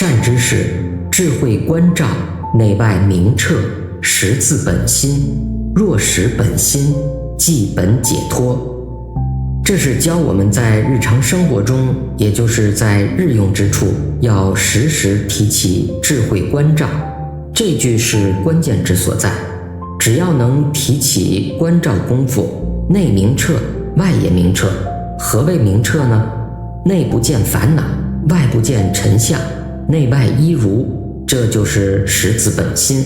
善之事，智慧关照，内外明彻，识自本心。若识本心，即本解脱。这是教我们在日常生活中，也就是在日用之处，要时时提起智慧关照。这句是关键之所在。只要能提起关照功夫，内明彻，外也明彻。何谓明彻呢？内不见烦恼，外不见尘相，内外一如，这就是识自本心。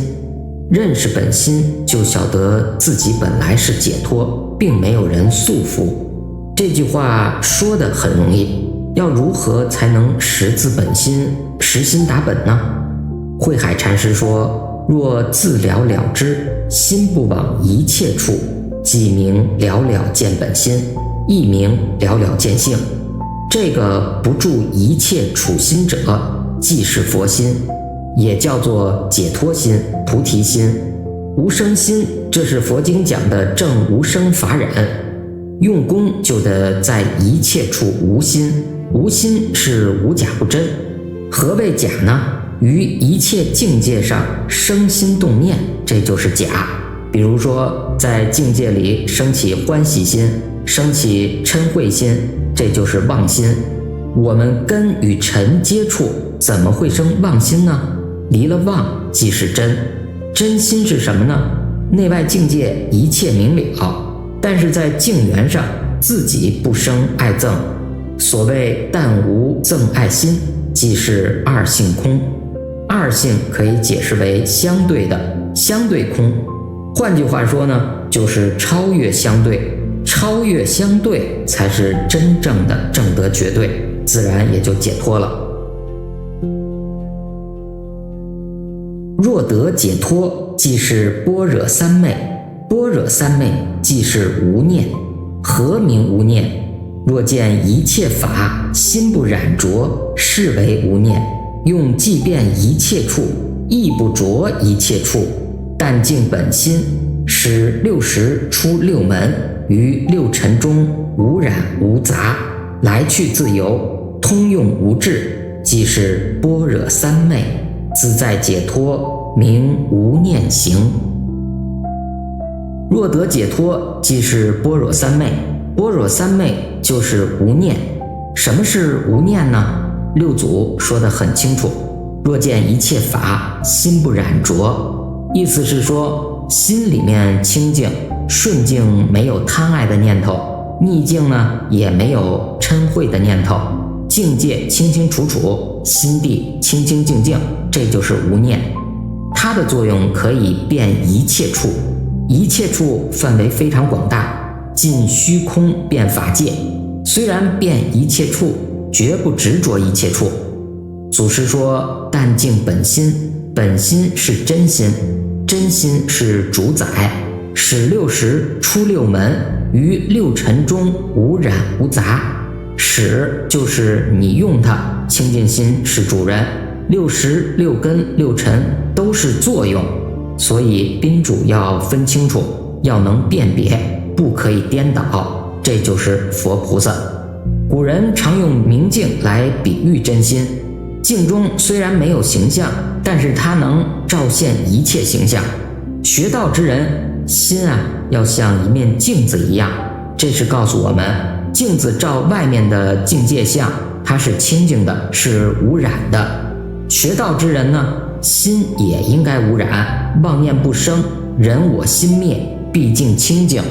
认识本心，就晓得自己本来是解脱，并没有人束缚。这句话说得很容易，要如何才能识自本心，实心达本呢？慧海禅师说，若自了了之，心不往一切处，即名了了见本心，亦名了了见性。这个不住一切处心者，即是佛心，也叫做解脱心、菩提心。无生心，这是佛经讲的正无生法忍。用功就得在一切处无心，无心是无假不真。何谓假呢？于一切境界上生心动念，这就是假。比如说在境界里升起欢喜心，升起嗔恚心，这就是妄心。我们根与尘接触，怎么会生妄心呢？离了妄即是真。真心是什么呢？内外境界一切明了，但是在境缘上自己不生爱憎。所谓但无憎爱心，即是二性空。二性可以解释为相对的，相对空。换句话说呢，就是超越相对，超越相对才是真正的正得绝对，自然也就解脱了。若得解脱，即是般若三昧。般若三昧即是无念。何名无念？若见一切法心不染着，是为无念。用即遍一切处，亦不着一切处，但净本心，使六识出六门，于六尘中无染无杂，来去自由，通用无滞，即是般若三昧，自在解脱，名无念行。若得解脱，即是般若三昧。般若三昧就是无念。什么是无念呢？六祖说得很清楚，若见一切法心不染着，意思是说心里面清净，顺境没有贪爱的念头，逆境呢也没有嗔恚的念头，境界清清楚楚，心地清清净净，这就是无念。它的作用可以遍一切处，一切处范围非常广大，尽虚空遍法界。虽然遍一切处，绝不执着一切处。祖师说，但净本心，本心是真心，真心是主宰，使六识出六门，于六尘中无染无杂。使就是你用它，清净心是主人，六识六根六尘都是作用。所以宾主要分清楚，要能辨别，不可以颠倒，这就是佛菩萨。古人常用明镜来比喻真心，镜中虽然没有形象，但是它能照现一切形象。学道之人，心要像一面镜子一样，这是告诉我们，镜子照外面的境界相，它是清净的，是无染的。学道之人呢，心也应该无染，妄念不生，人我心灭，毕竟清净。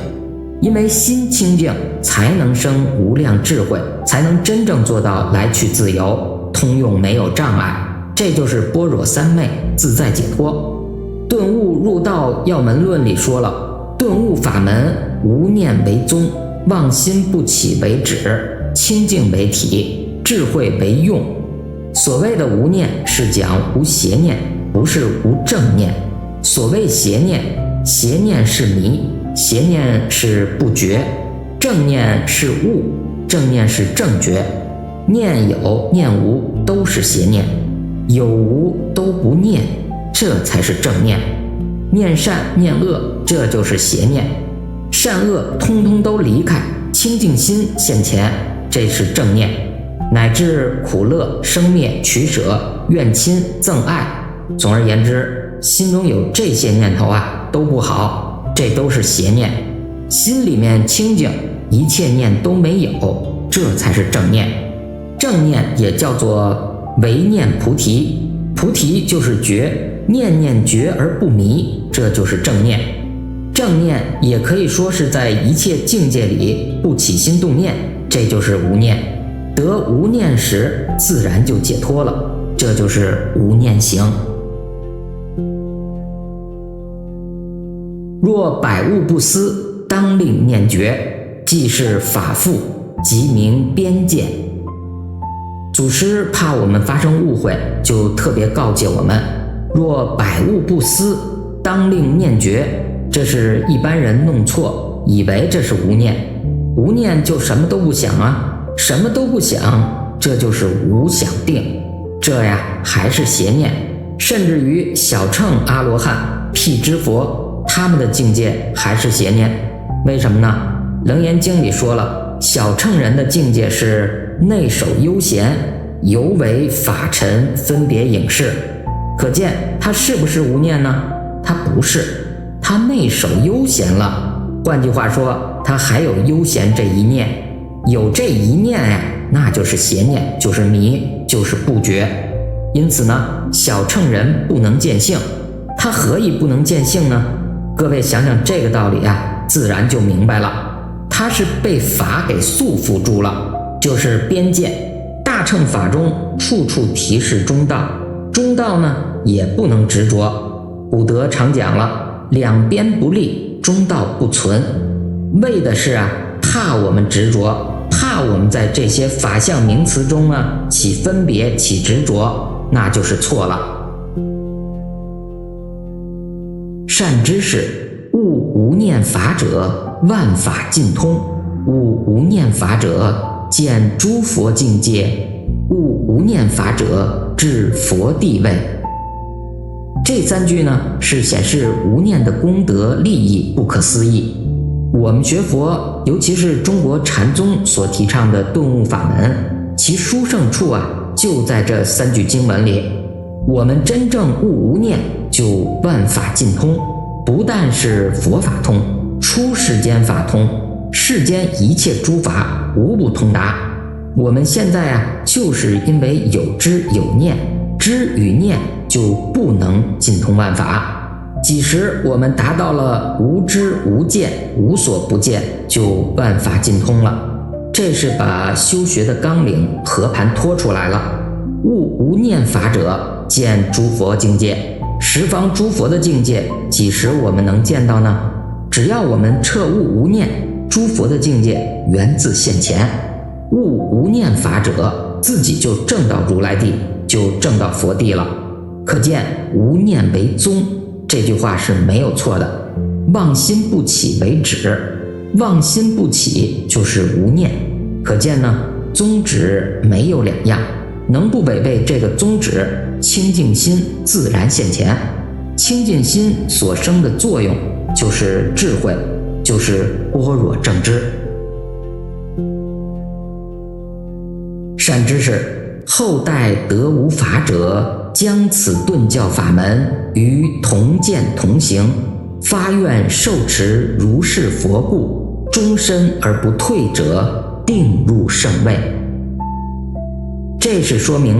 因为心清净，才能生无量智慧，才能真正做到来去自由，通用没有障碍。这就是般若三昧，自在解脱。顿悟入道要门论里说了，顿悟法门，无念为宗，妄心不起为止，清净为体，智慧为用。所谓的无念是讲无邪念，不是无正念。所谓邪念，邪念是迷，邪念是不觉，正念是悟，正念是正觉。念有念无都是邪念，有无都不念，这才是正念。念善念恶，这就是邪念。善恶通通都离开，清净心现前，这是正念。乃至苦乐、生灭、取舍、怨亲、憎爱。总而言之，心中有这些念头都不好，这都是邪念。心里面清净，一切念都没有，这才是正念。正念也叫做唯念菩提，菩提就是觉，念念觉而不迷，这就是正念。正念也可以说是在一切境界里不起心动念，这就是无念。得无念时，自然就解脱了，这就是无念行。若百物不思，当令念觉，即是法复，即名边见。祖师怕我们发生误会，就特别告诫我们：若百物不思，当令念觉。这是一般人弄错，以为这是无念。无念就什么都不想什么都不想，这就是无想定，这还是邪念。甚至于小乘阿罗汉、辟支佛，他们的境界还是邪念。为什么呢？楞严经里说了，小乘人的境界是内守悠闲，犹为法尘分别影视。可见他是不是无念呢？他不是，他内守悠闲了。换句话说，他还有悠闲这一念，有这一念那就是邪念，就是迷，就是不觉。因此呢，小乘人不能见性。他何以不能见性呢？各位想想这个道理自然就明白了。他是被法给束缚住了，就是边见。大乘法中处处提示中道，中道呢也不能执着。古德常讲了，两边不立，中道不存。为的是怕我们执着，怕我们在这些法相名词中起分别，起执着，那就是错了。善知识，悟无念法者，万法尽通；悟无念法者，见诸佛境界；悟无念法者，至佛地位。这三句呢，是显示无念的功德利益不可思议。我们学佛，尤其是中国禅宗所提倡的顿悟法门，其殊胜处就在这三句经文里。我们真正悟无念，就万法尽通，不但是佛法通，出世间法通，世间一切诸法无不通达。我们现在就是因为有知有念，知与念就不能尽通万法。几时我们达到了无知无见，无所不见，就万法尽通了。这是把修学的纲领和盘托出来了。悟无念法者，见诸佛境界。十方诸佛的境界，几时我们能见到呢？只要我们彻悟无念，诸佛的境界源自现前。悟无念法者，自己就证到如来地，就证到佛地了。可见无念为宗，这句话是没有错的。妄心不起为止，妄心不起就是无念。可见呢，宗旨没有两样，能不违背这个宗旨，清净心自然现前。清净心所生的作用就是智慧，就是般若正知。善知识，后代得无法者，将此顿教法门与同见同行，发愿受持如是佛故，终身而不退者，定入圣位。这是说明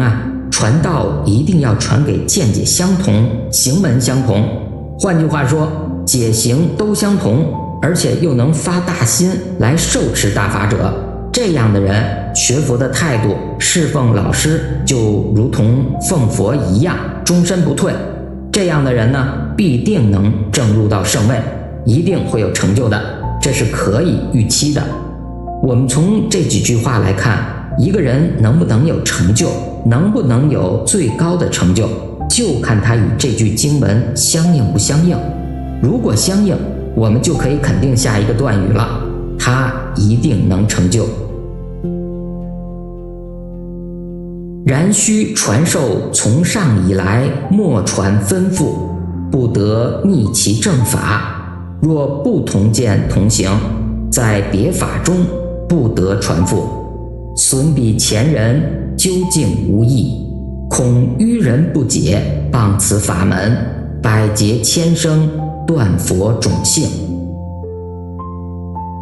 传道一定要传给见解相同、行门相同。换句话说，解行都相同，而且又能发大心来受持大法者，这样的人学佛的态度、侍奉老师就如同奉佛一样，终身不退。这样的人呢，必定能证入到圣位，一定会有成就的，这是可以预期的。我们从这几句话来看，一个人能不能有成就，能不能有最高的成就，就看他与这句经文相应不相应。如果相应，我们就可以肯定下一个断语了，他一定能成就。然须传授从上以来莫传吩咐，不得逆其正法。若不同见同行，在别法中不得传付。损彼前人，究竟无益。恐愚人不解，谤此法门，百劫千生，断佛种性。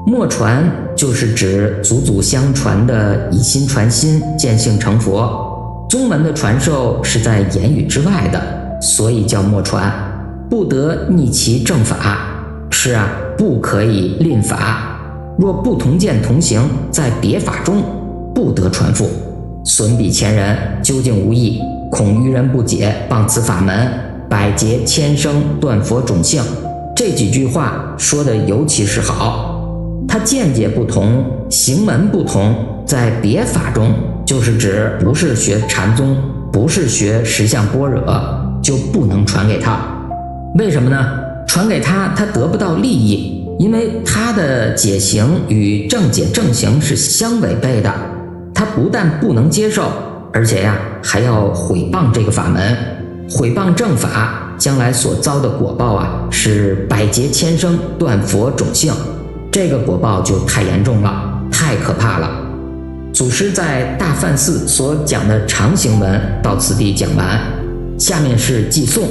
默传就是指祖祖相传的以心传心，见性成佛。宗门的传授是在言语之外的，所以叫默传，不得逆其正法。是啊，不可以吝法。若不同见同行，在别法中不得传复。损彼前人，究竟无益。恐愚人不解，谤此法门，百劫千生，断佛种性。这几句话说的尤其是好。他见解不同，行门不同，在别法中，就是指不是学禅宗，不是学实相般若，就不能传给他。为什么呢？传给他，他得不到利益，因为他的解行与正解正行是相违背的。他不但不能接受，而且还要毁谤这个法门，毁谤正法，将来所遭的果报是百劫千生，断佛种性。这个果报就太严重了，太可怕了。祖师在大梵寺所讲的长行文到此地讲完，下面是寄颂。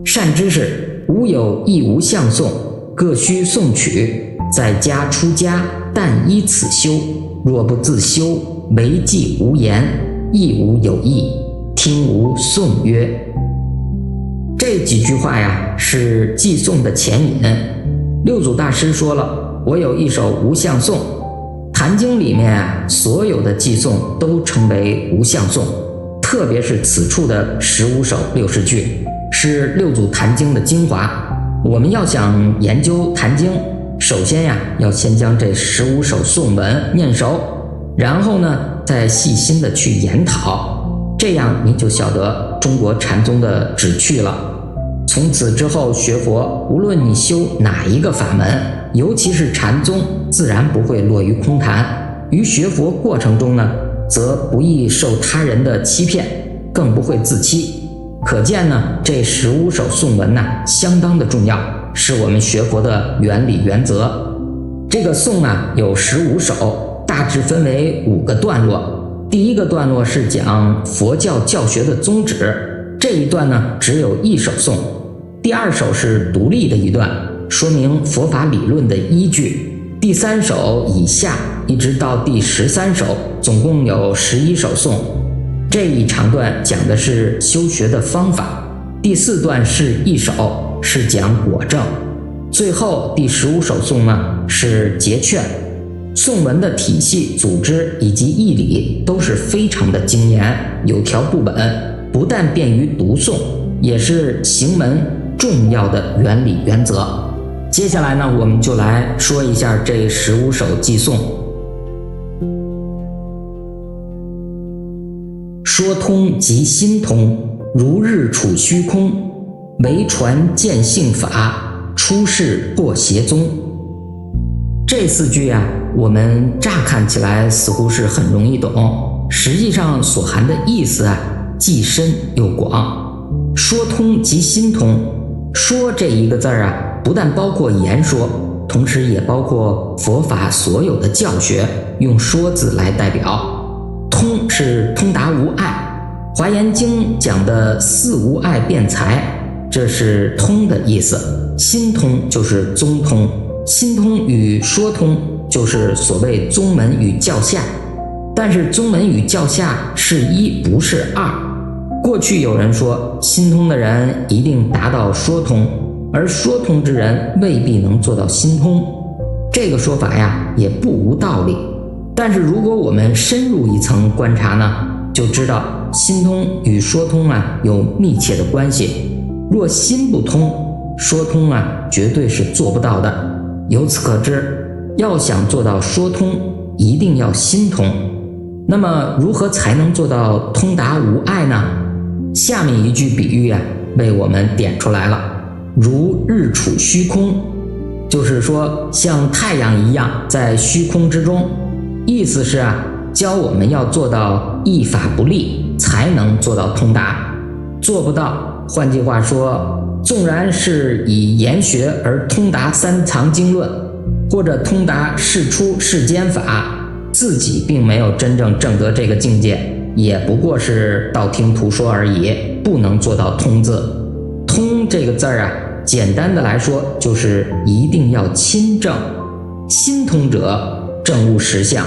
善知识，吾有亦无相颂，各须诵取，在家出家，但依此修。若不自修，唯记无言，亦无有益，听吾颂曰。这几句话是寄颂的前引。六祖大师说了，我有一首无相颂。坛经里面所有的寄颂都称为无相颂，特别是此处的15首60句，是六祖坛经的精华。我们要想研究坛经，首先要先将这15首颂文念熟，然后呢再细心的去研讨，这样你就晓得中国禅宗的旨趣了。从此之后学佛，无论你修哪一个法门，尤其是禅宗，自然不会落于空谈。于学佛过程中呢，则不易受他人的欺骗，更不会自欺。可见呢，这15首颂文相当的重要，是我们学佛的原理原则。这个颂有15首，大致分为5个段落。第一个段落是讲佛教教学的宗旨，这一段呢只有1首颂。第2首是独立的一段，说明佛法理论的依据。第3首以下一直到第13首，总共有11首颂。这一长段讲的是修学的方法。第4段是1首，是讲果证。最后第15首颂呢是结劝。颂文的体系、组织以及义理都是非常的精严，有条不紊，不但便于读诵，也是行门重要的原理原则。接下来呢，我们就来说一下这15首寄颂。说通即心通，如日处虚空，唯传见性法，出世破邪宗。这4句我们乍看起来似乎是很容易懂，实际上所含的意思既深又广。说通即心通，说这一个字不但包括言说，同时也包括佛法所有的教学，用说字来代表。通是通达无碍，华严经讲的四无碍辩才，这是通的意思。心通就是宗通，心通与说通就是所谓宗门与教下。但是宗门与教下是一，不是二。过去有人说，心通的人一定达到说通，而说通之人未必能做到心通。这个说法也不无道理。但是如果我们深入一层观察呢，就知道心通与说通有密切的关系。若心不通，说通绝对是做不到的。由此可知，要想做到说通，一定要心通。那么如何才能做到通达无碍呢？下面一句比喻为我们点出来了，如日处虚空，就是说像太阳一样在虚空之中。意思是教我们要做到一法不立，才能做到通达。做不到，换句话说，纵然是以研学而通达三藏经论，或者通达世出世间法，自己并没有真正证得这个境界，也不过是道听途说而已，不能做到通字。通这个字儿啊，简单的来说就是一定要亲证，心通者证悟实相，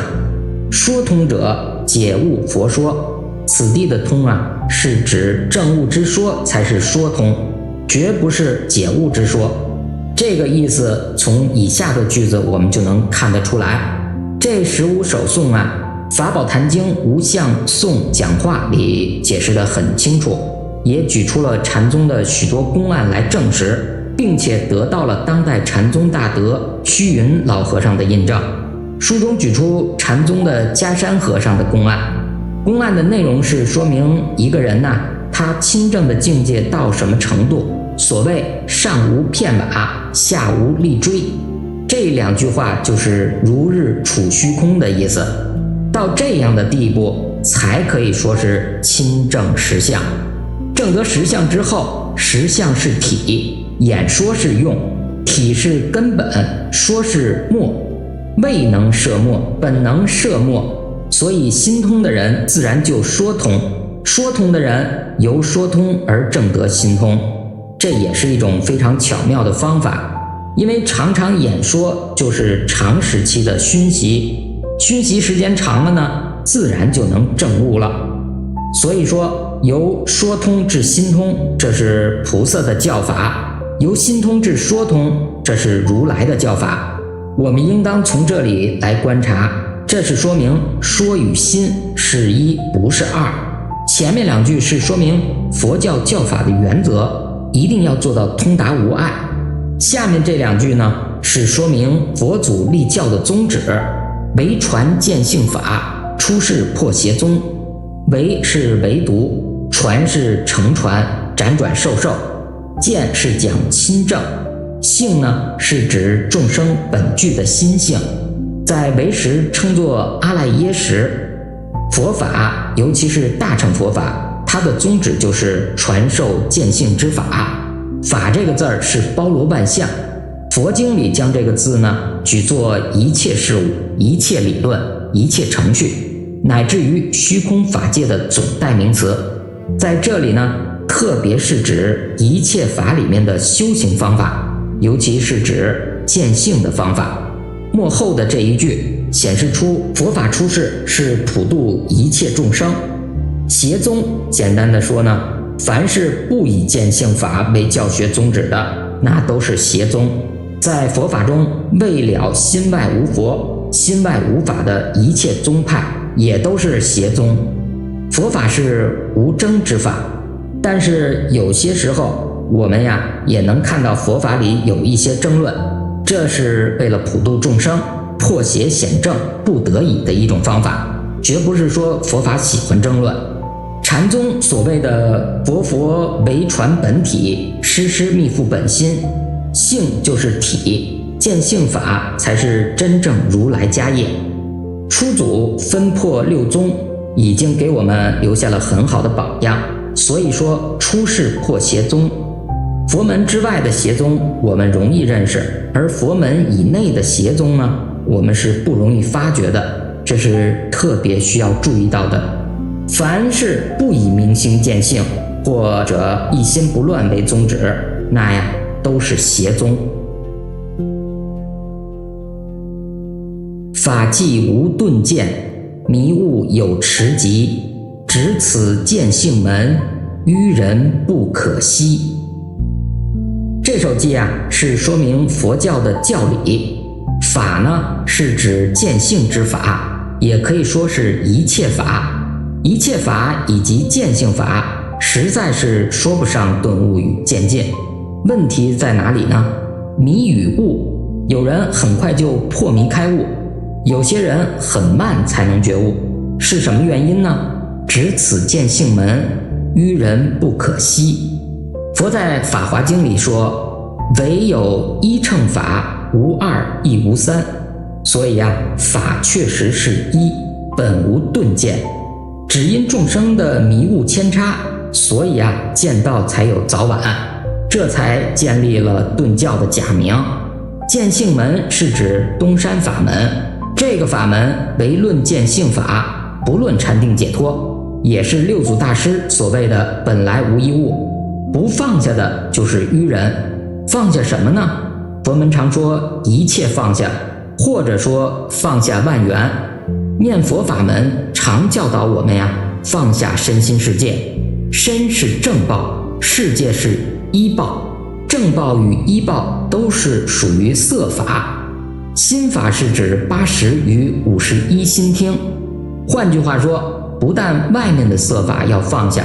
说通者解悟佛说。此地的通啊，是指证悟之说才是说通，绝不是解悟之说。这个意思从以下的句子我们就能看得出来。这15首颂啊，法宝坛经无相颂讲话里解释得很清楚，也举出了禅宗的许多公案来证实，并且得到了当代禅宗大德虚云老和尚的印证。书中举出禅宗的迦山和尚的公案，公案的内容是说明一个人呐，他亲证的境界到什么程度，所谓上无片瓦，下无立锥，这2句话就是如日处虚空的意思。到这样的地步，才可以说是亲证实相。证得实相之后，实相是体，演说是用，体是根本，说是末，未能摄末，本能摄末。所以心通的人自然就说通，说通的人由说通而证得心通。这也是一种非常巧妙的方法，因为常常演说就是长时期的熏习，熏习时间长了呢，自然就能证悟了。所以说由说通至心通，这是菩萨的教法；由心通至说通，这是如来的教法。我们应当从这里来观察，这是说明说与心是一不是二。前面2句是说明佛教教法的原则，一定要做到通达无碍。下面这2句呢，是说明佛祖立教的宗旨，唯传见性法，出世破邪宗。唯是唯独，传是承传，辗转授受，见是讲亲证，性呢是指众生本具的心性。在唯识称作阿赖耶识，佛法尤其是大乘佛法，它的宗旨就是传授见性之法。法这个字儿是包罗万象，佛经里将这个字呢举作一切事物、一切理论、一切程序，乃至于虚空法界的总代名词。在这里呢，特别是指一切法里面的修行方法，尤其是指见性的方法。末后的这一句显示出佛法出世是普度一切众生。邪宗简单的说呢，凡是不以见性法为教学宗旨的，那都是邪宗。在佛法中，为了心外无佛、心外无法的一切宗派，也都是邪宗。佛法是无争之法，但是有些时候我们呀也能看到佛法里有一些争论，这是为了普度众生、破邪显正不得已的一种方法，绝不是说佛法喜欢争论。禅宗所谓的佛唯传本体，师密付本心，性就是体，见性法才是真正如来家业。初祖分破6宗，已经给我们留下了很好的榜样，所以说出世破邪宗。佛门之外的邪宗我们容易认识，而佛门以内的邪宗呢，我们是不容易发觉的，这是特别需要注意到的。凡是不以明心见性或者一心不乱为宗旨，那呀都是邪宗。法纪无顿见，迷悟有迟疾，只此见性门，愚人不可惜。这首偈啊，是说明佛教的教理。法呢，是指见性之法，也可以说是一切法。一切法以及见性法，实在是说不上顿悟与渐进。问题在哪里呢？迷与悟，有人很快就破迷开悟，有些人很慢才能觉悟，是什么原因呢？只此见性门，愚人不可惜。佛在《法华经》里说，唯有一乘法，无二亦无三。所以啊，法确实是一，本无顿见，只因众生的迷悟牵差，所以啊，见道才有早晚，这才建立了顿教的假名。见性门是指东山法门，这个法门为论见性法，不论禅定解脱，也是六祖大师所谓的本来无一物。不放下的就是愚人。放下什么呢？佛门常说一切放下，或者说放下万缘。念佛法门常教导我们呀，放下身心世界。身是正报，世界是依报。正报与依报都是属于色法，心法是指80与51心听。换句话说，不但外面的色法要放下，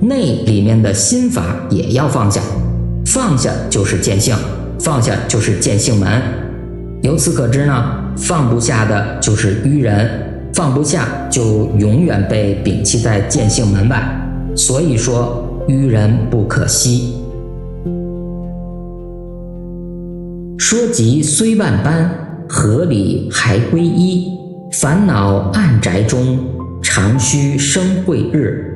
内里面的心法也要放下。放下就是见性，放下就是见性门。由此可知呢，放不下的就是愚人，放不下就永远被摒弃在见性门外。所以说，愚人不可惜。说及虽万般，合理还归一。烦恼暗宅中，常须生慧日。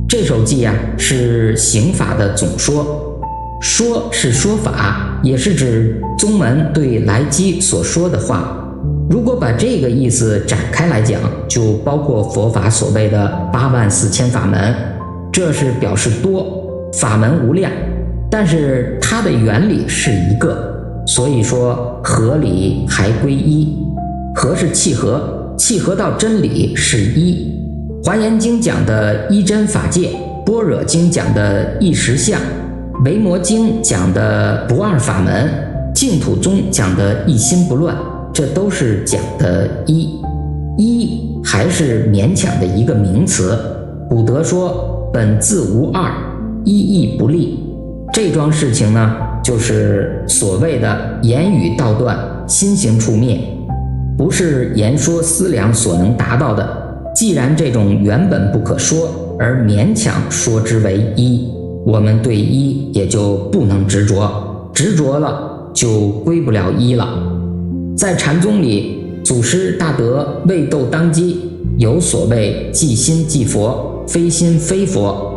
这首偈啊，是行法的总说。说是说法，也是指宗门对来机所说的话。如果把这个意思展开来讲，就包括佛法所谓的84000法门，这是表示多，法门无量，但是它的原理是一个。所以说合理还归一，合是契合，契合到真理是一。华严经讲的一真法界，般若经讲的一实相，维摩经讲的不二法门，净土宗讲的一心不乱，这都是讲的一。一还是勉强的一个名词。古德说本自无二，一亦不立。这桩事情呢，就是所谓的言语道断，心行处灭，不是言说思量所能达到的。既然这种原本不可说，而勉强说之为一，我们对一也就不能执着，执着了就归不了一了。在禅宗里，祖师大德未斗当机，有所谓即心即佛，非心非佛。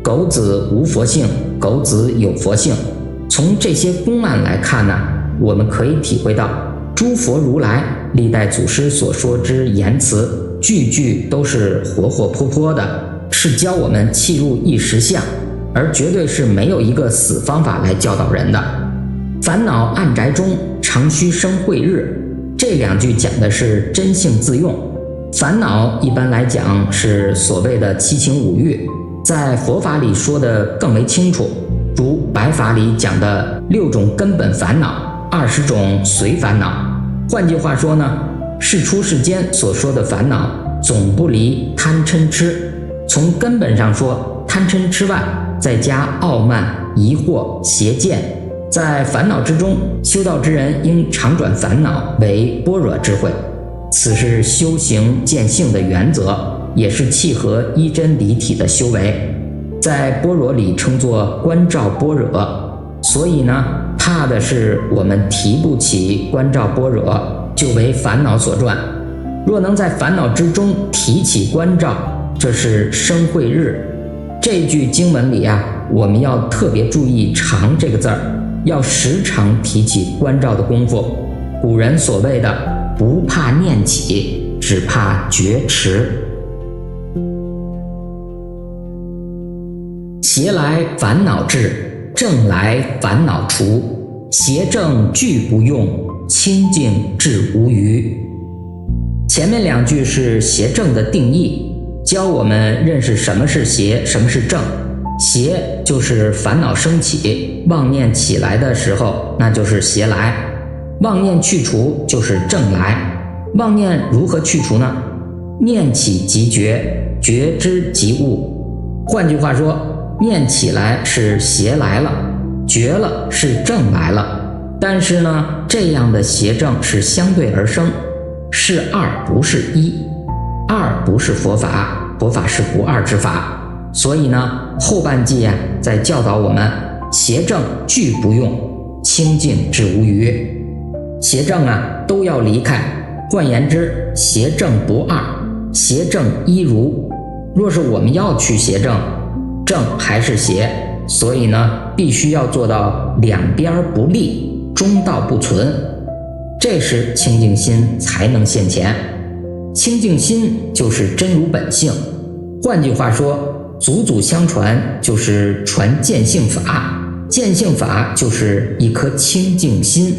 狗子无佛性，狗子有佛性。从这些公案来看呢，我们可以体会到诸佛如来历代祖师所说之言辞，句句都是活活泼泼的，是教我们契入一实相，而绝对是没有一个死方法来教导人的。烦恼暗宅中，常须生慧日。这两句讲的是真性自用。烦恼一般来讲是所谓的七情五欲，在佛法里说的更为清楚，如白法里讲的6种根本烦恼，20种随烦恼。换句话说呢，世出世间所说的烦恼总不离贪嗔痴。从根本上说，贪嗔痴外，再加傲慢、疑惑、邪见。在烦恼之中，修道之人应常转烦恼为般若智慧，此是修行见性的原则，也是契合一真离体的修为。在般若里称作观照般若，所以呢，怕的是我们提不起观照般若，就为烦恼所转。若能在烦恼之中提起观照，这是生慧日。这句经文里啊，我们要特别注意常这个字儿，要时常提起观照的功夫。古人所谓的不怕念起，只怕觉迟。邪来烦恼至，正来烦恼除。邪正俱不用，清净至无余。前面两句是邪正的定义，教我们认识什么是邪，什么是正。邪就是烦恼升起，妄念起来的时候，那就是邪来；妄念去除就是正来。妄念如何去除呢？念起即觉，觉知即悟。换句话说，念起来是邪来了，觉了是正来了。但是呢，这样的邪正是相对而生，是二不是一。二不是佛法，佛法是不二之法。所以呢，后半偈啊，在教导我们邪正俱不用，清净至无余。邪正啊，都要离开。换言之，邪正不二，邪正一如。若是我们要去邪正，正还是邪，所以呢，必须要做到两边不立。中道不存，这时清净心才能现前。清净心就是真如本性，换句话说，祖祖相传就是传见性法，见性法就是一颗清净心。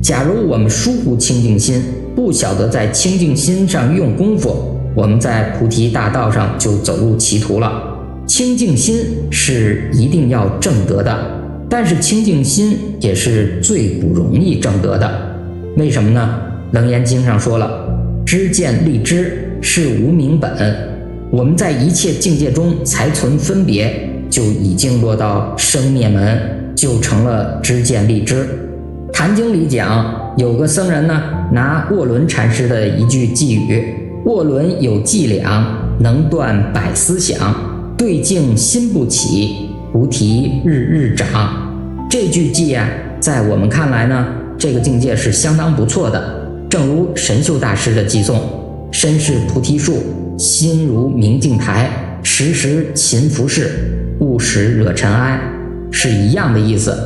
假如我们疏忽清净心，不晓得在清净心上用功夫，我们在菩提大道上就走入歧途了。清净心是一定要证得的，但是清净心也是最不容易证得的。为什么呢？楞严经上说了，知见立知是无明本，我们在一切境界中才存分别，就已经落到生灭门，就成了知见立知。坛经里讲，有个僧人呢，拿卧轮禅师的一句偈语，卧轮有伎俩，能断百思想，对境心不起，菩提日日长。这句偈啊，在我们看来呢，这个境界是相当不错的。正如神秀大师的偈颂，身是菩提树，心如明镜台，时时勤拂拭，勿使惹尘埃，是一样的意思。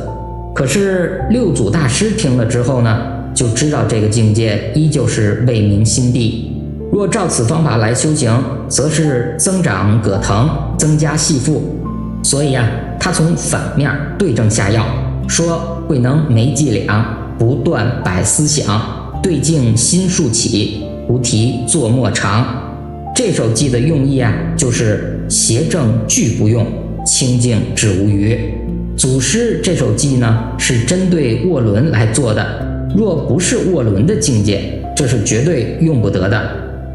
可是六祖大师听了之后呢，就知道这个境界依旧是未明心地，若照此方法来修行，则是增长葛藤，增加细腹。所以啊，他从反面对症下药，说慧能没伎俩，不断百思想，对境心数起，菩提作莫长。这首偈的用意啊，就是邪正俱不用，清净至无余。祖师这首偈呢，是针对卧轮来做的，若不是卧轮的境界，这是绝对用不得的。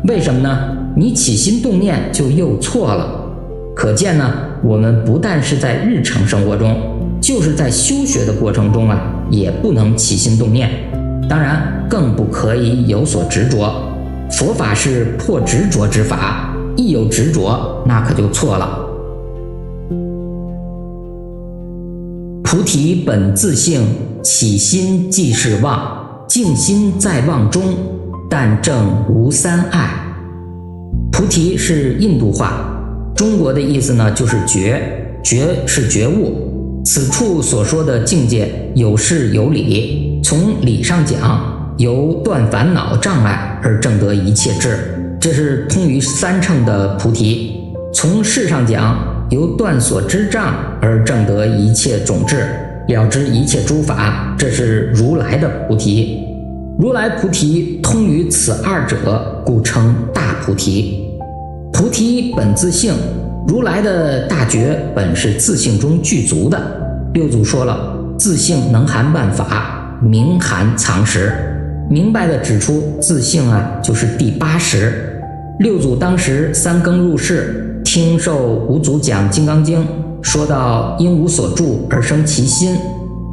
为什么呢？你起心动念就又错了。可见呢，我们不但是在日常生活中，就是在修学的过程中啊，也不能起心动念，当然更不可以有所执着。佛法是破执着之法，一有执着，那可就错了。菩提本自性，起心即是妄，静心在妄中，但正无三碍。菩提是印度话，中国的意思呢就是觉，觉是觉悟。此处所说的境界有事有理，从理上讲，由断烦恼障碍而证得一切智，这是通于三乘的菩提。从事上讲，由断所知障而证得一切种智，了知一切诸法，这是如来的菩提。如来菩提通于此二者，故称大菩提。菩提本自性，如来的大觉本是自性中具足的。六祖说了，自性能含万法，明含藏识。明白地指出，自性啊就是第八识。六祖当时三更入室，听受五祖讲《金刚经》，说到因无所住而生其心，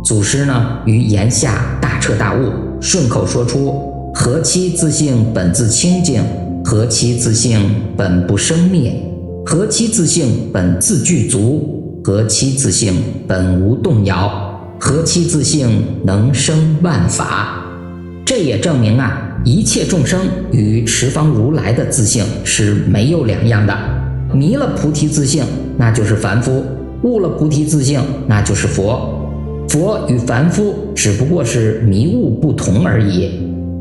祖师呢于言下大彻大悟，顺口说出：何其自性本自清净，何其自性本不生灭，何其自性本自具足，何其自性本无动摇，何其自性能生万法。这也证明啊，一切众生与十方如来的自性是没有两样的。迷了菩提自性，那就是凡夫；悟了菩提自性，那就是佛。佛与凡夫只不过是迷悟不同而已。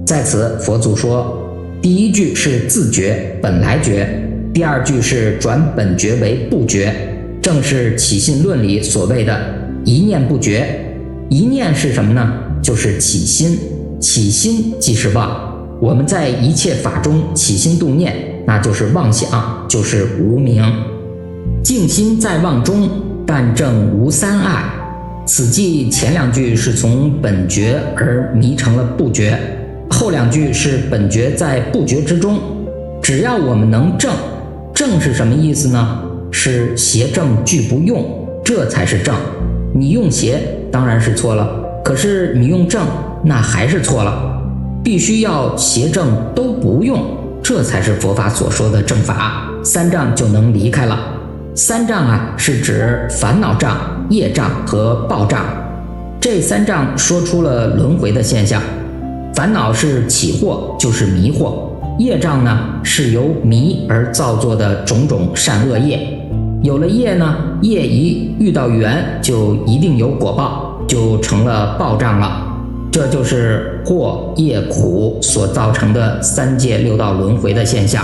在此，佛祖说，第一句是自觉本来觉，第二句是转本觉为不觉，正是起信论里所谓的一念不觉。一念是什么呢？就是起心，起心即是妄。我们在一切法中起心动念，那就是妄想，就是无明。静心在妄中，但正无三碍。此即前两句是从本觉而迷成了不觉，后两句是本觉在不觉之中。只要我们能正，正是什么意思呢？是邪正俱不用，这才是正。你用邪当然是错了，可是你用正那还是错了。必须要邪正都不用，这才是佛法所说的正法，三障就能离开了。三障啊，是指烦恼障、业障和报障。这三障说出了轮回的现象。烦恼是起惑，就是迷惑；业障呢，是由迷而造作的种种善恶业。有了业呢，业一遇到缘，就一定有果报，就成了报障了。这就是祸业苦所造成的三界六道轮回的现象。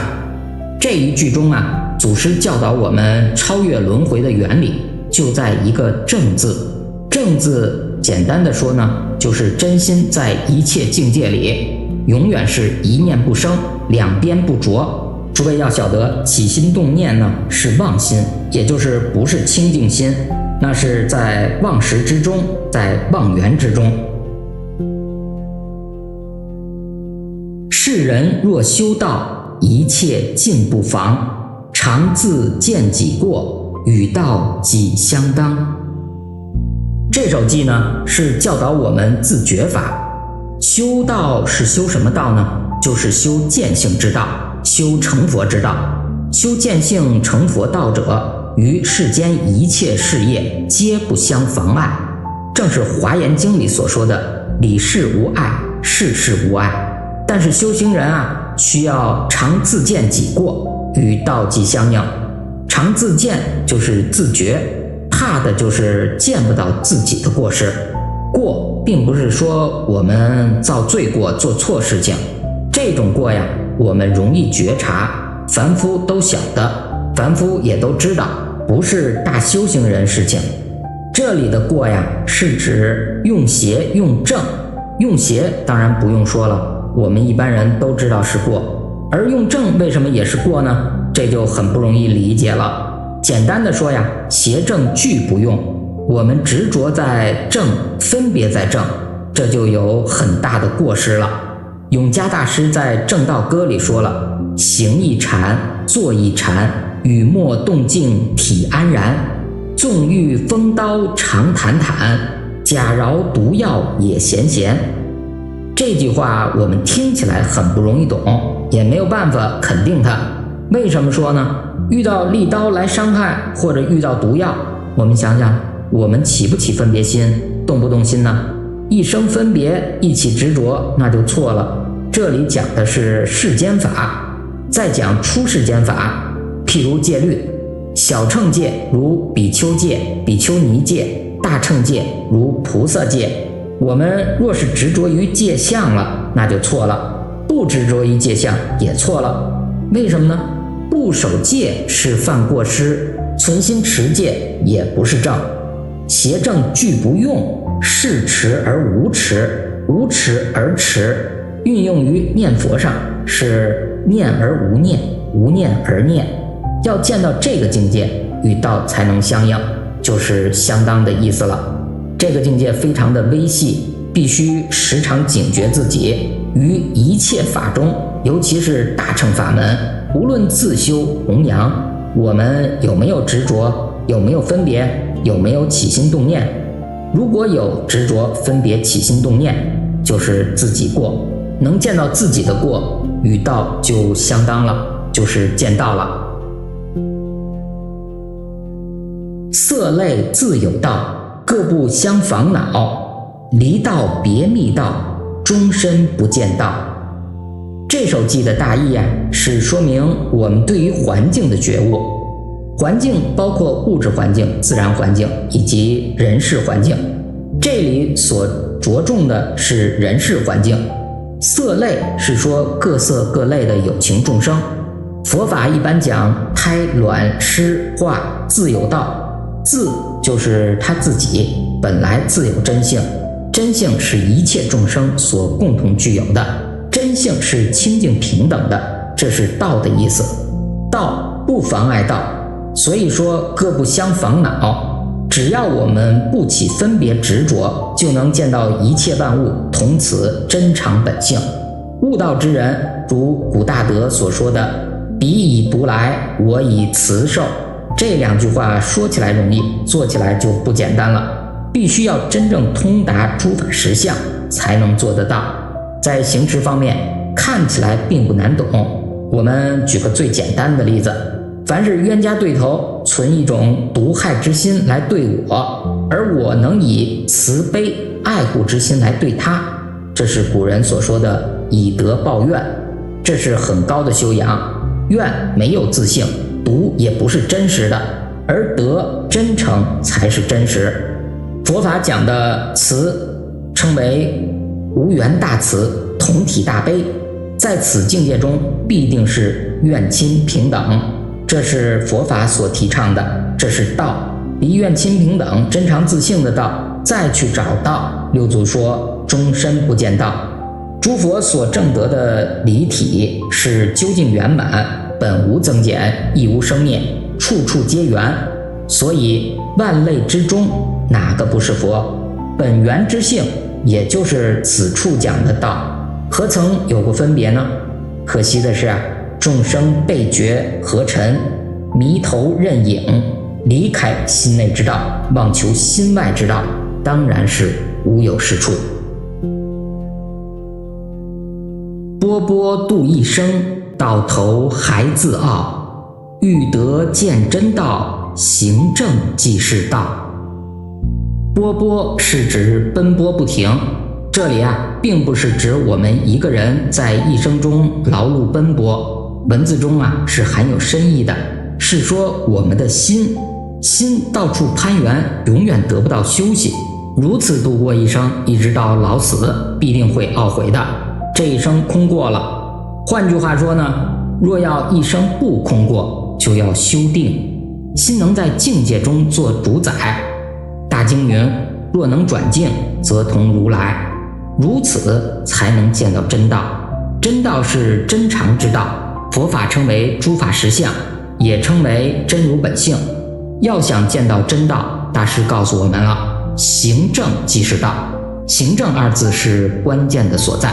这一句中祖师教导我们超越轮回的原理就在一个正字。正字简单的说呢，就是真心在一切境界里永远是一念不生，两边不着。诸位要晓得，起心动念呢是妄心，也就是不是清净心，那是在妄识之中，在妄缘之中。世人若修道，一切尽不妨，常自见己过，与道己相当。这首偈呢是教导我们自觉法。修道是修什么道呢？就是修见性之道，修成佛之道。修见性成佛道者，于世间一切事业皆不相妨碍，正是华严经里所说的理事无碍，事事无碍。但是修行人需要常自见己过，与道己相应。常自见就是自觉，怕的就是见不到自己的过失。过并不是说我们造罪过做错事情，这种过我们容易觉察，凡夫都晓得，凡夫也都知道，不是大修行人事情。这里的过是指用邪用正。用邪当然不用说了，我们一般人都知道是过，而用正为什么也是过呢？这就很不容易理解了。简单的说邪正俱不用，我们执着在正，分别在正，这就有很大的过失了。永嘉大师在《正道歌》里说了：行一禅，坐一禅，语默动静体安然，纵欲风刀常坦坦，假饶毒药也闲闲。这句话我们听起来很不容易懂，也没有办法肯定它。为什么说呢？遇到利刀来伤害，或者遇到毒药，我们想想，我们起不起分别心，动不动心呢？一生分别，一起执着，那就错了。这里讲的是世间法，再讲出世间法，譬如戒律，小乘戒如比丘戒、比丘尼戒，大乘戒如菩萨戒。我们若是执着于戒相了，那就错了；不执着于戒相也错了。为什么呢？不守戒是犯过失，存心持戒也不是正。邪正俱不用，是持而无持，无持而持。运用于念佛上是念而无念，无念而念。要见到这个境界，与道才能相应，就是相当的意思了。这个境界非常的微细，必须时常警觉自己，于一切法中，尤其是大乘法门，无论自修弘扬，我们有没有执着，有没有分别，有没有起心动念。如果有执着分别起心动念，就是自己过，能见到自己的过，与道就相当了，就是见道了。色类自有道，各不相妨恼，离道别密道，终身不见道。这首偈的大意是说明我们对于环境的觉悟。环境包括物质环境、自然环境以及人事环境，这里所着重的是人事环境。色类是说各色各类的有情众生。佛法一般讲胎卵湿化自有道，自就是他自己本来自有真性，真性是一切众生所共同具有的，真性是清净平等的，这是道的意思。道不妨碍道，所以说各不相妨恼，只要我们不起分别执着，就能见到一切万物同此真常本性。悟道之人，如古大德所说的彼以独来，我以慈受，这两句话说起来容易，做起来就不简单了，必须要真正通达诸法实相才能做得到。在行持方面看起来并不难懂，我们举个最简单的例子，凡是冤家对头存一种毒害之心来对我，而我能以慈悲爱护之心来对他，这是古人所说的以德报怨，这是很高的修养。怨没有自性，毒也不是真实的，而德真诚才是真实。佛法讲的慈称为无缘大慈，同体大悲。在此境界中，必定是愿亲平等，这是佛法所提倡的，这是道。离愿亲平等、真常自性的道，再去找道，六祖说终身不见道。诸佛所证得的离体是究竟圆满，本无增减，亦无生灭，处处皆圆。所以万类之中，哪个不是佛？本源之性，也就是此处讲的道，何曾有过分别呢？可惜的是众生被觉合尘，迷头认影，离开心内之道，妄求心外之道，当然是无有是处。波波度一生，到头还自傲，欲得见真道，行正即是道。波波是指奔波不停，这里并不是指我们一个人在一生中劳碌奔波，文字中是含有深意的，是说我们的心到处攀援，永远得不到休息，如此度过一生，一直到老死，必定会懊悔的。这一生空过了。换句话说呢，若要一生不空过，就要修定，心能在境界中做主宰。大经云：若能转境，则同如来，如此才能见到真道。真道是真常之道，佛法称为诸法实相，也称为真如本性。要想见到真道，大师告诉我们了，行正即是道。行正二字是关键的所在。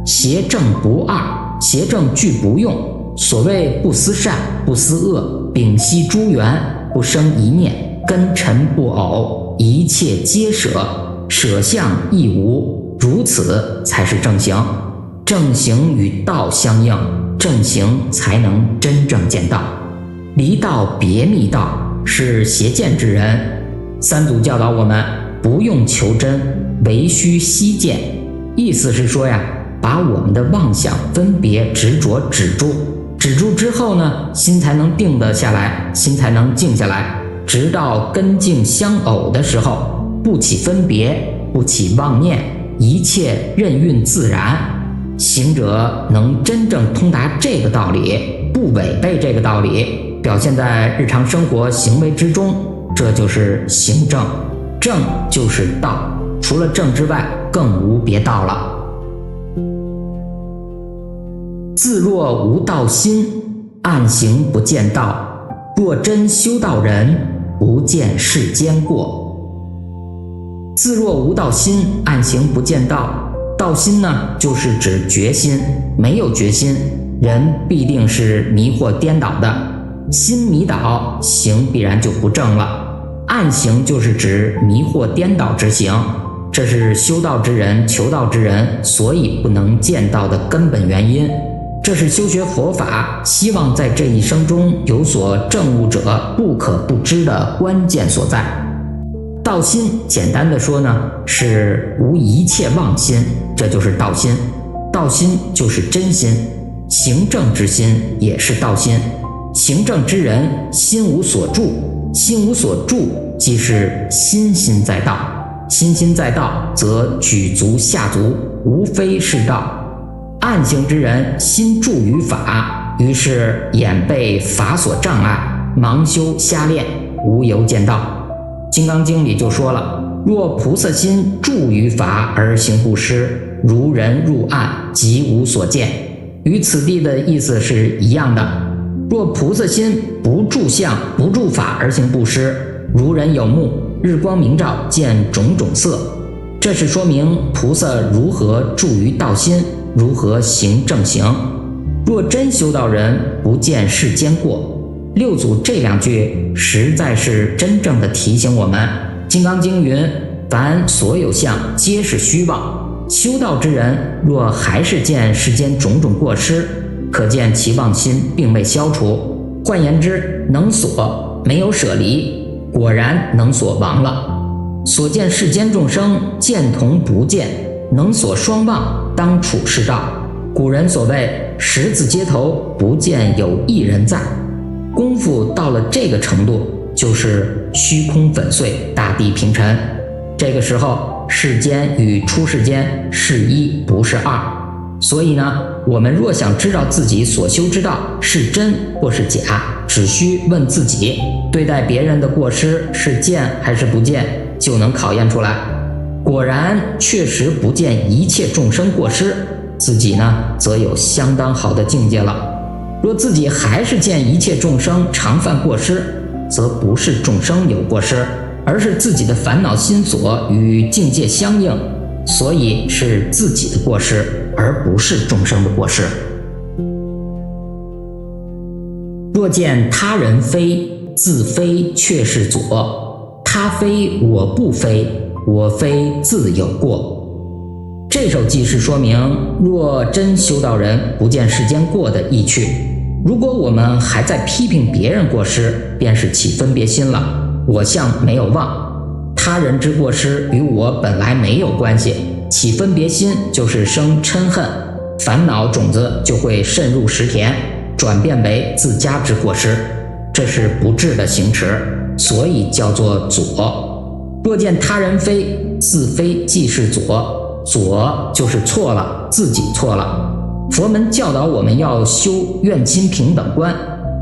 邪正不二，邪正俱不用。所谓不思善，不思恶，屏息诸缘，不生一念，根尘不偶，一切皆舍，舍相亦无，如此才是正行。正行与道相应，正行才能真正见道。离道别觅道，是邪见之人。三祖教导我们，不用求真，唯须悉见。意思是说把我们的妄想、分别、执着止住，止住之后呢，心才能定得下来，心才能静下来，直到根境相偶的时候，不起分别，不起妄念，一切任运自然。行者能真正通达这个道理，不违背这个道理，表现在日常生活行为之中，这就是行正。正就是道，除了正之外，更无别道了。自若无道心，暗行不见道，若真修道人，不见世间过。自若无道心，暗行不见道。道心呢，就是指决心，没有决心，人必定是迷惑颠倒的，心迷倒，行必然就不正了。暗行就是指迷惑颠倒之行，这是修道之人、求道之人所以不能见道的根本原因。这是修学佛法，希望在这一生中有所证悟者不可不知的关键所在。道心简单的说呢，是无一切妄心，这就是道心。道心就是真心，行正之心也是道心。行正之人，心无所住，心无所住即是心心在道，心心在道，则举足下足，无非是道。暗行之人，心住于法，于是眼被法所障碍，盲修瞎练，无由见道。金刚经里就说了，若菩萨心住于法而行布施，如人入暗，即无所见。与此地的意思是一样的。若菩萨心不住相，不住法而行布施，如人有目，日光明照，见种种色。这是说明菩萨如何住于道心，如何行正行。若真修道人，不见世间过。六祖这两句实在是真正的提醒我们。金刚经云：凡所有相，皆是虚妄。修道之人若还是见世间种种过失，可见其妄心并未消除。换言之，能所没有舍离，果然能所亡了。所见世间众生，见同不见，能所双忘，当处是道。古人所谓十字街头，不见有一人在。功夫到了这个程度，就是虚空粉碎，大地平沉。这个时候，世间与出世间是一不是二。所以呢，我们若想知道自己所修之道是真或是假，只需问自己，对待别人的过失是见还是不见，就能考验出来。果然确实不见一切众生过失，自己呢则有相当好的境界了。若自己还是见一切众生常犯过失，则不是众生有过失，而是自己的烦恼心所与境界相应，所以是自己的过失，而不是众生的过失。若见他人非，自非却是左；他非我不非，我非自有过。这首记是说明，若真修道人不见世间过的意趣，如果我们还在批评别人过失，便是起分别心了，我相没有忘，他人之过失与我本来没有关系，起分别心就是生嗔恨，烦恼种子就会渗入食田，转变为自家之过失，这是不智的行持，所以叫做左。若见他人非，自非即是左，左就是错了，自己错了。佛门教导我们要修愿亲平等观，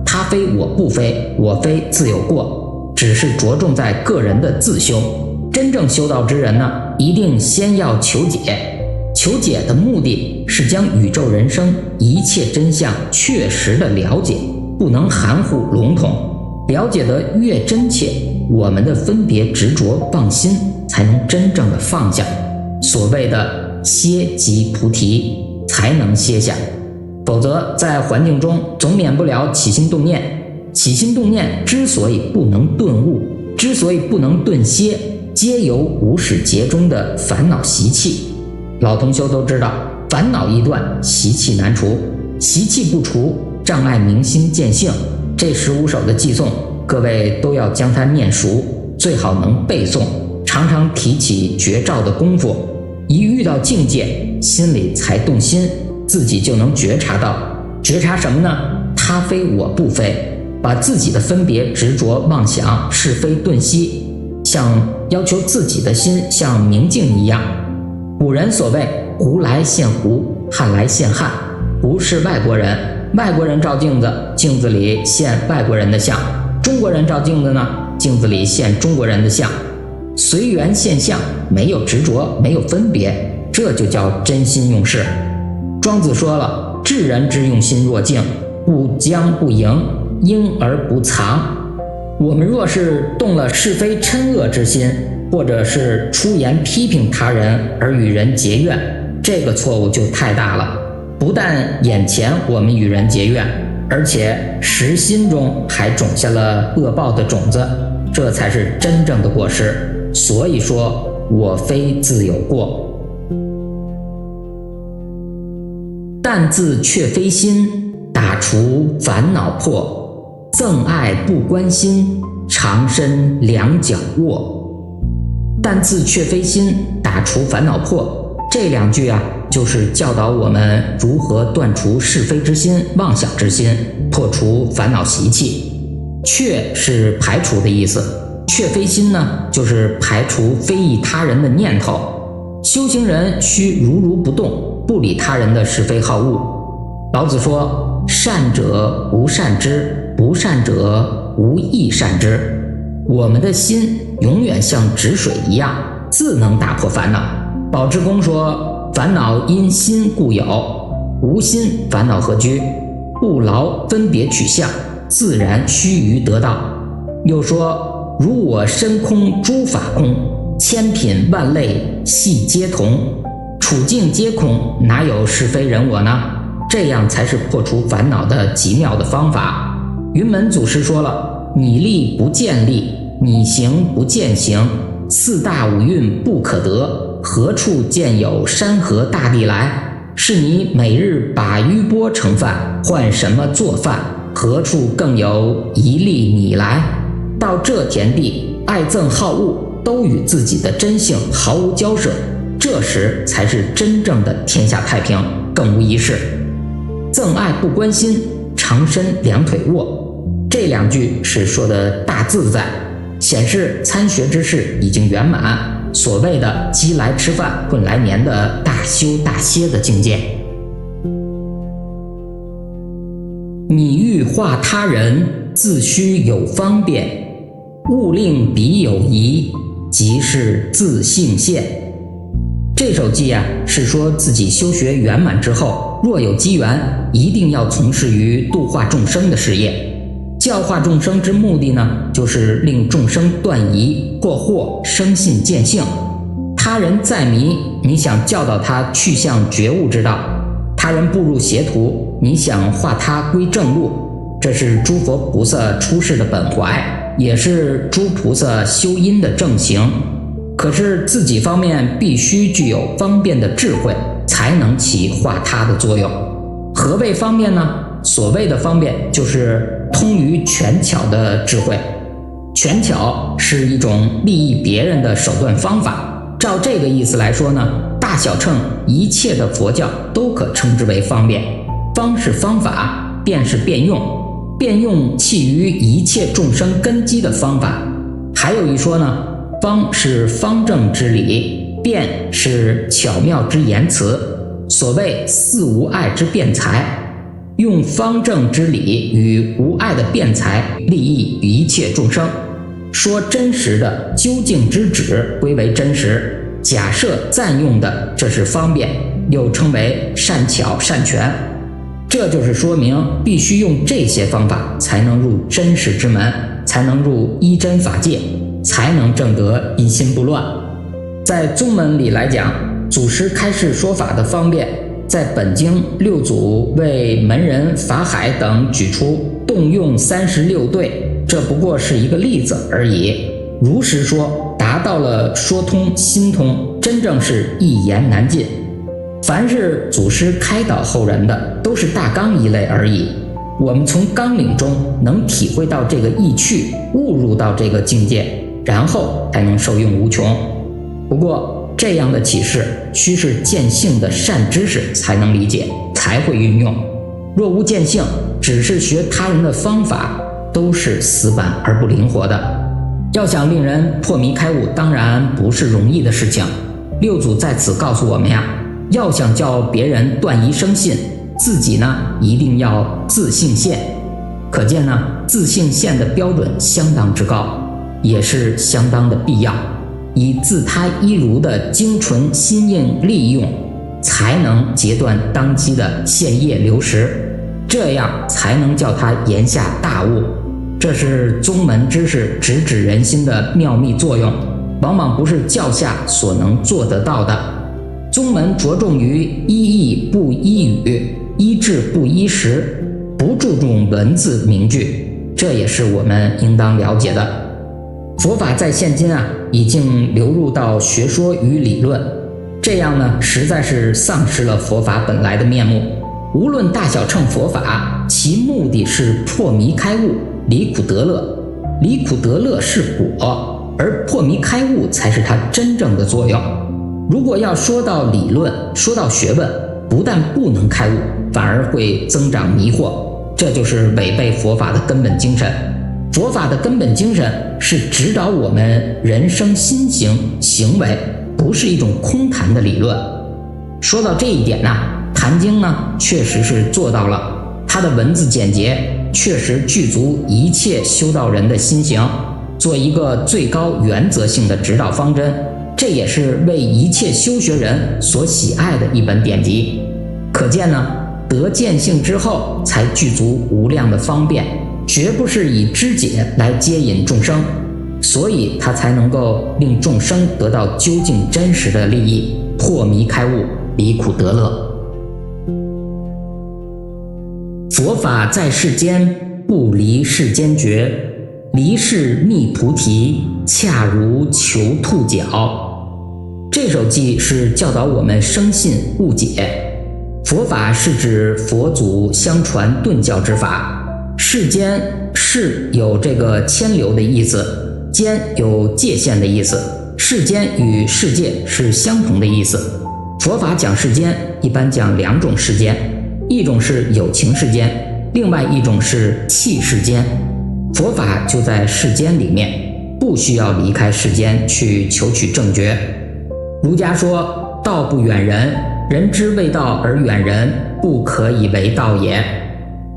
他非我不非，我非自有过，只是着重在个人的自修。真正修道之人呢，一定先要求解，求解的目的是将宇宙人生一切真相确实的了解，不能含糊笼统。了解得越真切，我们的分别执着妄心才能真正的放下。所谓的歇即菩提，才能歇下，否则在环境中总免不了起心动念。起心动念之所以不能顿悟，之所以不能顿歇，皆由无始劫中的烦恼习气。老同修都知道，烦恼一断，习气难除，习气不除，障碍明心见性。这15首的偈颂，各位都要将它念熟，最好能背诵，常常提起绝照的功夫，一遇到境界，心里才动心，自己就能觉察到。觉察什么呢？他非我不非，把自己的分别执着妄想是非顿息，像要求自己的心像明镜一样。古人所谓胡来现胡，汉来现汉，胡是外国人，外国人照镜子，镜子里现外国人的像；中国人照镜子呢，镜子里现中国人的像。随缘现象，没有执着，没有分别，这就叫真心用事。庄子说了，智人之用心若镜，不将不迎，应而不藏。我们若是动了是非嗔恶之心，或者是出言批评他人而与人结怨，这个错误就太大了。不但眼前我们与人结怨，而且实心中还种下了恶报的种子，这才是真正的过失。所以说，我非自有过。但自却非心，打除烦恼破；憎爱不关心，长身两脚卧。但自却非心，打除烦恼破，这2句啊，就是教导我们如何断除是非之心、妄想之心，破除烦恼习气。却是排除的意思，却非心呢，就是排除非议他人的念头。修行人须如如不动，不理他人的是非好恶。老子说，善者无善之，不善者无亦善之。我们的心永远像止水一样，自能打破烦恼。宝志公说，烦恼因心故有，无心烦恼何居？不劳分别取向，自然须臾得道。又说，如我身空诸法空，千品万类系皆同，处境皆空，哪有是非人我呢？这样才是破除烦恼的极妙的方法。云门祖师说了，你立不见立，你行不见行，四大五蕴不可得，何处见有山河大地来？是你每日把鱼钵盛饭，换什么做饭？何处更有一粒你来？到这田地，爱憎好恶都与自己的真性毫无交涉，这时才是真正的天下太平，更无一事。憎爱不关心，长身两腿卧，这2句是说的大自在，显示参学之事已经圆满，所谓的鸡来吃饭混来年的大修大歇的境界。你欲化他人，自须有方便，勿令彼有疑，即是自性现。这首偈是说自己修学圆满之后，若有机缘，一定要从事于度化众生的事业。教化众生之目的呢，就是令众生断疑过惑，生信见性。他人在迷，你想教导他去向觉悟之道；他人步入邪途，你想化他归正路。这是诸佛菩萨出世的本怀，也是诸菩萨修因的正行。可是自己方面必须具有方便的智慧，才能起化他的作用。何谓方便呢？所谓的方便，就是通于权巧的智慧。权巧是一种利益别人的手段方法。照这个意思来说呢，大小乘一切的佛教都可称之为方便。方是方法，便是便用，便用契于一切众生根基的方法。还有一说呢，方是方正之理，辩是巧妙之言辞。所谓四无碍之辩才，用方正之理与无碍的辩才利益一切众生。说真实的究竟之旨归为真实，假设暂用的这是方便，又称为善巧善权。这就是说明必须用这些方法才能入真实之门，才能入依真法界，才能证得一心不乱。在宗门里来讲，祖师开示说法的方便，在本经六祖为门人法海等举出动用36对，这不过是一个例子而已。如实说，达到了说通心通，真正是一言难尽。凡是祖师开导后人的，都是大纲一类而已。我们从纲领中能体会到这个意趣，悟入到这个境界，然后才能受用无穷。不过这样的启示须是见性的善知识才能理解，才会运用。若无见性，只是学他人的方法，都是死板而不灵活的。要想令人破迷开悟，当然不是容易的事情。六祖在此告诉我们要想叫别人断疑生信，自己呢一定要自性现。可见呢，自性现的标准相当之高，也是相当的必要。以自他一如的精纯心应利用，才能截断当机的现业流失，这样才能叫他言下大悟。这是宗门知识直指人心的妙秘作用，往往不是教下所能做得到的。宗门着重于依义不依语，依智不依时，不注重文字名句，这也是我们应当了解的。佛法在现今已经流入到学说与理论，这样呢实在是丧失了佛法本来的面目。无论大小乘佛法，其目的是破迷开悟，离苦得乐。离苦得乐是果，而破迷开悟才是它真正的作用。如果要说到理论，说到学问，不但不能开悟，反而会增长迷惑，这就是违背佛法的根本精神。佛法的根本精神是指导我们人生心行行为，不是一种空谈的理论。说到这一点坛经确实是做到了，它的文字简洁，确实具足一切修道人的心行，做一个最高原则性的指导方针，这也是为一切修学人所喜爱的一本典籍。可见得见性之后才具足无量的方便，绝不是以知解来接引众生，所以它才能够令众生得到究竟真实的利益，破迷开悟，离苦得乐。佛法在世间，不离世间觉，离世觅菩提，恰如求兔角。这首偈是教导我们生信悟解。佛法是指佛祖相传顿教之法，世间世有这个牵流的意思，间有界限的意思，世间与世界是相同的意思。佛法讲世间一般讲两种世间，一种是有情世间，另外一种是器世间。佛法就在世间里面，不需要离开世间去求取正觉。儒家说道不远人，人之谓道而远人，不可以为道也。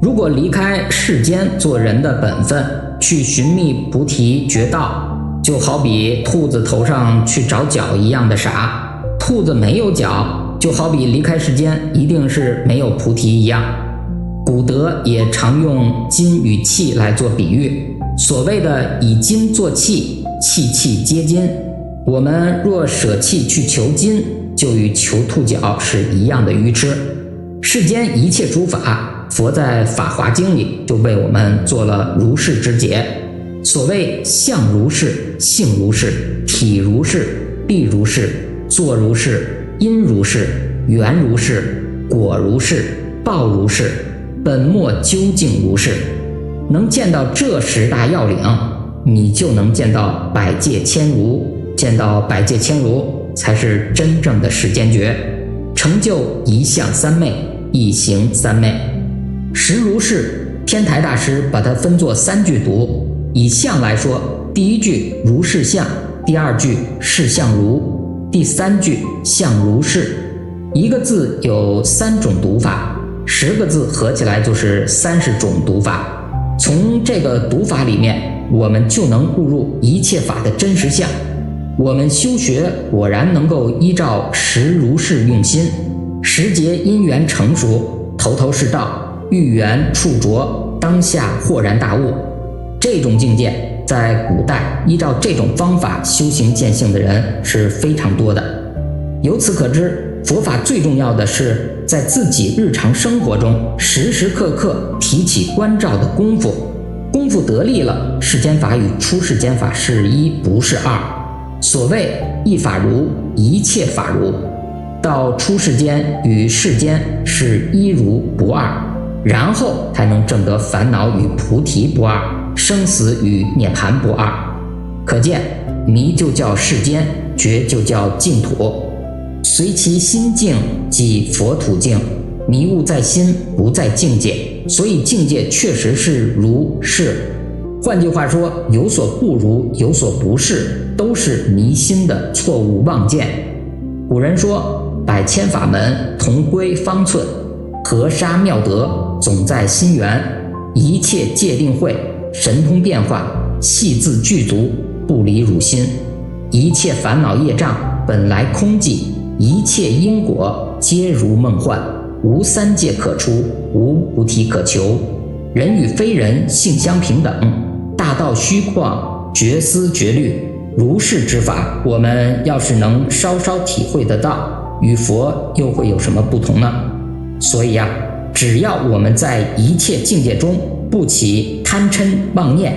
如果离开世间做人的本分，去寻觅菩提觉道，就好比兔子头上去找角一样的傻。兔子没有角，就好比离开世间一定是没有菩提一样。古德也常用金与气来做比喻，所谓的以金做气，气气皆金。我们若舍气去求金，就与求兔角是一样的愚痴。世间一切诸法，佛在《法华经》里就为我们做了如是之解。所谓相如是，性如是，体如是，力如是，作如是，因如是，缘如是，果如是，报如是，本末究竟如是。能见到这10大要领，你就能见到百界千如，见到百界千如才是真正的世间觉，成就一相三昧，一行三昧。实如是，天台大师把它分作3句读。以相来说，第一句如是相，第二句是相如，第三句相如是。一个字有3种读法，10个字合起来就是30种读法。从这个读法里面，我们就能悟入一切法的真实相。我们修学果然能够依照实如是用心，时节因缘成熟，头头是道，遇缘触着，当下豁然大悟。这种境界在古代依照这种方法修行见性的人是非常多的。由此可知，佛法最重要的是在自己日常生活中时时刻刻提起关照的功夫。功夫得力了，世间法与出世间法是一不是二。所谓一法如，一切法如，到出世间与世间是一如不二，然后才能证得烦恼与菩提不二，生死与涅槃不二。可见迷就叫世间，觉就叫净土。随其心境即佛土境，迷悟在心，不在境界，所以境界确实是如是。换句话说，有所不如，有所不是，都是迷心的错误妄见。古人说，百千法门同归方寸，河沙妙德总在心源，一切界定慧，神通变化，细自具足，不离汝心。一切烦恼业障本来空寂，一切因果皆如梦幻，无三界可出，无菩提可求。人与非人性相平等，大道虚旷，绝思绝虑。如是之法，我们要是能稍稍体会得到，与佛又会有什么不同呢？所以只要我们在一切境界中不起贪嗔妄念，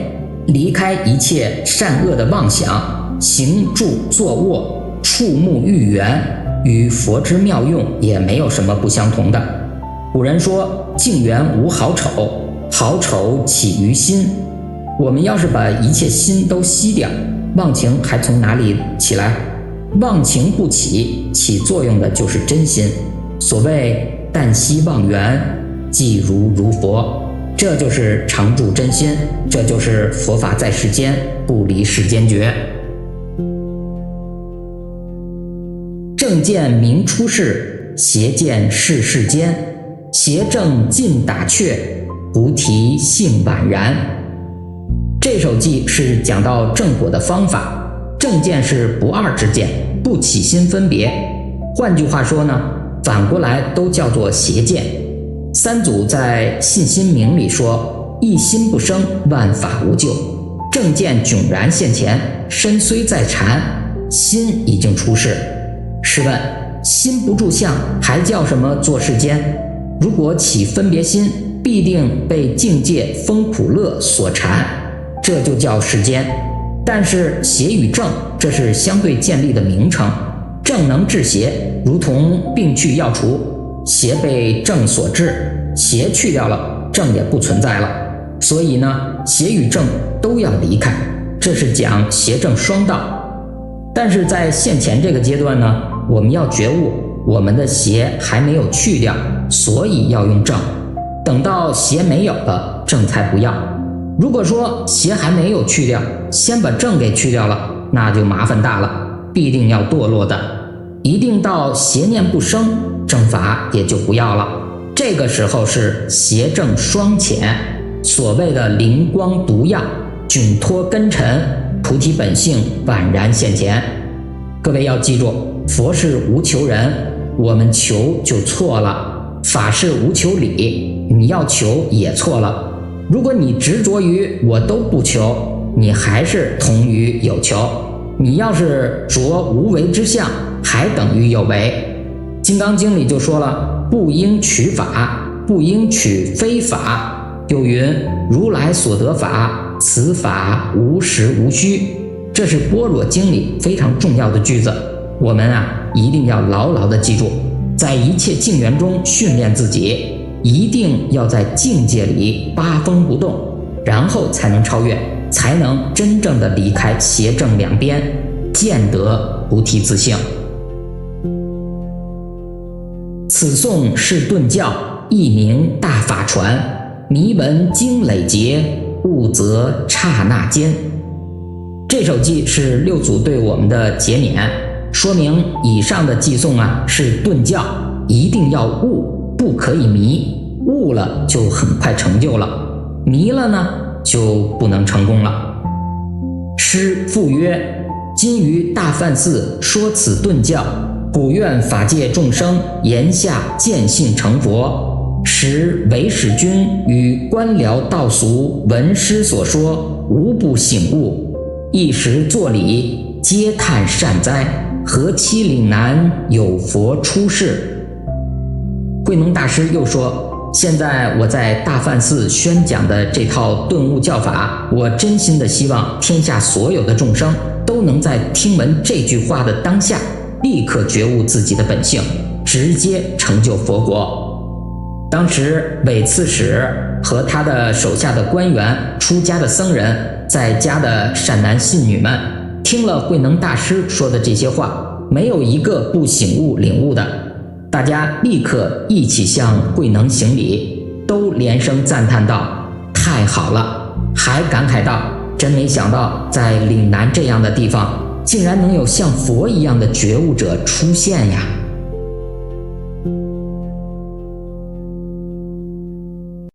离开一切善恶的妄想，行住坐卧触目遇缘，与佛之妙用也没有什么不相同的。古人说，境缘无好丑，好丑起于心。我们要是把一切心都吸掉，妄情还从哪里起来？妄情不起，起作用的就是真心。所谓但息妄缘，即如佛。这就是常住真心，这就是佛法在世间，不离世间觉。正见明出世，邪见是世间。邪正尽打却，菩提性宛然。这首偈是讲到正果的方法。正见是不二之见，不起心分别。换句话说呢，反过来都叫做邪见。三祖在信心明里说，一心不生，万法无救。正见迥然现前，身虽在禅，心已经出世。试问，心不住相，还叫什么做世间？如果起分别心，必定被境界风苦乐所缠，这就叫世间。但是邪与正，这是相对建立的名称。正能治邪，如同病去药除，邪被正所治，邪去掉了，正也不存在了。所以呢，邪与正都要离开，这是讲邪正双道。但是在现前这个阶段呢，我们要觉悟，我们的邪还没有去掉，所以要用正。等到邪没有了，正才不要。如果说邪还没有去掉，先把正给去掉了，那就麻烦大了，必定要堕落的。一定到邪念不生，正法也就不要了。这个时候是邪正双潜，所谓的灵光毒药，窘脱根尘，菩提本性宛然现前。各位要记住，佛是无求人，我们求就错了；法是无求理，你要求也错了。如果你执着于我都不求，你还是同于有求；你要是着无为之相，还等于有为。金刚经里就说了，不应取法，不应取非法。又云，如来所得法，此法无实无虚。这是般若经里非常重要的句子，我们一定要牢牢地记住，在一切境缘中训练自己，一定要在境界里八风不动，然后才能超越，才能真正的离开邪正两边，见得菩提自性。此颂是顿教，一名大法传，迷闻经累劫，悟则刹那间。这首偈是六祖对我们的结勉，说明以上的偈颂是顿教，一定要悟，不可以迷，悟了就很快成就了，迷了呢就不能成功了。诗复曰：今于大梵寺说此顿教，普愿法界众生言下见信成佛，时唯使君与官僚道俗闻师所说，无不醒悟，一时作礼，皆叹善哉，何期岭南有佛出世。慧能大师又说，现在我在大梵寺宣讲的这套顿悟教法，我真心的希望天下所有的众生都能在听闻这句话的当下，立刻觉悟自己的本性，直接成就佛国。当时韦刺史和他的手下的官员、出家的僧人、在家的善男信女们，听了慧能大师说的这些话，没有一个不醒悟领悟的。大家立刻一起向慧能行礼，都连声赞叹道：太好了！还感慨道：真没想到在岭南这样的地方，竟然能有像佛一样的觉悟者出现呀！